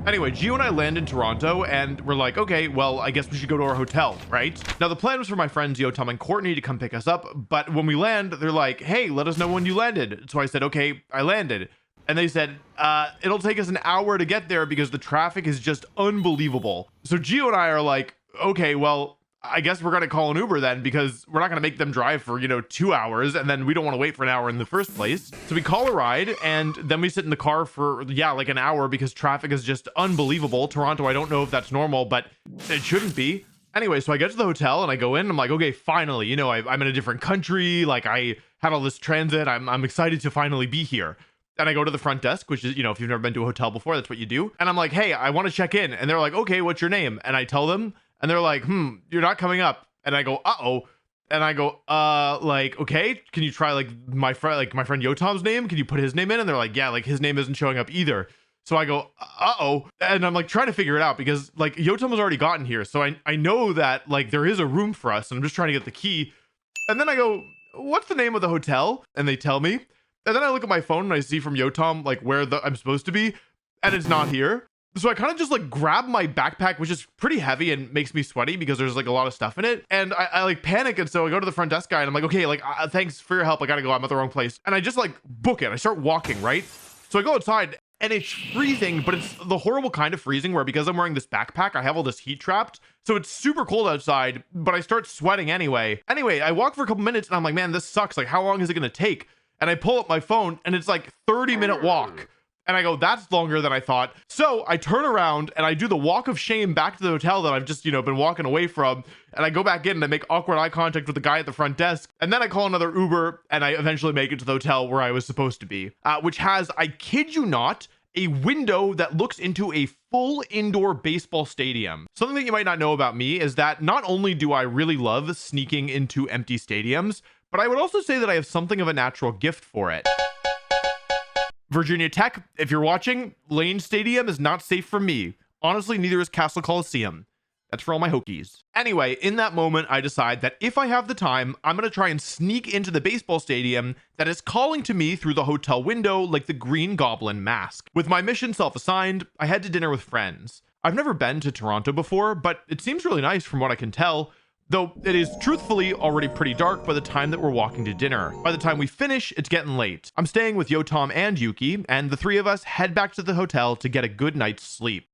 Anyway, Gio and I land in Toronto and we're like, okay, well, I guess we should go to our hotel, right? Now, the plan was for my friends Yo, Tom, and Courtney to come pick us up. But when we land, they're like, hey, let us know when you landed. So I said, okay, I landed. And they said, it'll take us an hour to get there because the traffic is just unbelievable. So Gio and I are like, okay, well, I guess we're going to call an Uber then, because we're not going to make them drive for, 2 hours. And then we don't want to wait for an hour in the first place. So we call a ride and then we sit in the car for, like an hour because traffic is just unbelievable. Toronto, I don't know if that's normal, but it shouldn't be. Anyway, so I get to the hotel and I go in and I'm like, okay, finally, I'm in a different country. Like I had all this transit. I'm excited to finally be here. And I go to the front desk, which is, if you've never been to a hotel before, that's what you do. And I'm like, hey, I want to check in. And they're like, okay, what's your name? And I tell them, and they're like, you're not coming up. And I go, uh-oh. And I go, okay, can you try my friend Yotam's name? Can you put his name in? And they're like, yeah, his name isn't showing up either. So I go, uh-oh. And I'm trying to figure it out because Yotam has already gotten here. So I know that there is a room for us and I'm just trying to get the key. And then I go, what's the name of the hotel? And they tell me. And then I look at my phone and I see from Yotam where I'm supposed to be, and it's not here. So I kind of just grab my backpack, which is pretty heavy and makes me sweaty because there's a lot of stuff in it. And I panic. And so I go to the front desk guy and I'm like, okay, thanks for your help. I gotta go. I'm at the wrong place. And I just book it. I start walking, right? So I go outside and it's freezing, but it's the horrible kind of freezing where because I'm wearing this backpack, I have all this heat trapped. So it's super cold outside, but I start sweating anyway. Anyway, I walk for a couple minutes and I'm like, man, this sucks. How long is it going to take? And I pull up my phone and it's 30-minute walk. And I go, that's longer than I thought. So I turn around and I do the walk of shame back to the hotel that I've just, been walking away from. And I go back in and I make awkward eye contact with the guy at the front desk. And then I call another Uber and I eventually make it to the hotel where I was supposed to be, which has, I kid you not, a window that looks into a full indoor baseball stadium. Something that you might not know about me is that not only do I really love sneaking into empty stadiums, but I would also say that I have something of a natural gift for it. Virginia Tech, if you're watching, Lane Stadium is not safe for me. Honestly, neither is Castle Coliseum. That's for all my Hokies. Anyway, in that moment, I decide that if I have the time, I'm going to try and sneak into the baseball stadium that is calling to me through the hotel window like the Green Goblin mask. With my mission self-assigned, I head to dinner with friends. I've never been to Toronto before, but it seems really nice from what I can tell. Though it is truthfully already pretty dark by the time that we're walking to dinner. By the time we finish, it's getting late. I'm staying with Yotam and Yuki, and the three of us head back to the hotel to get a good night's sleep.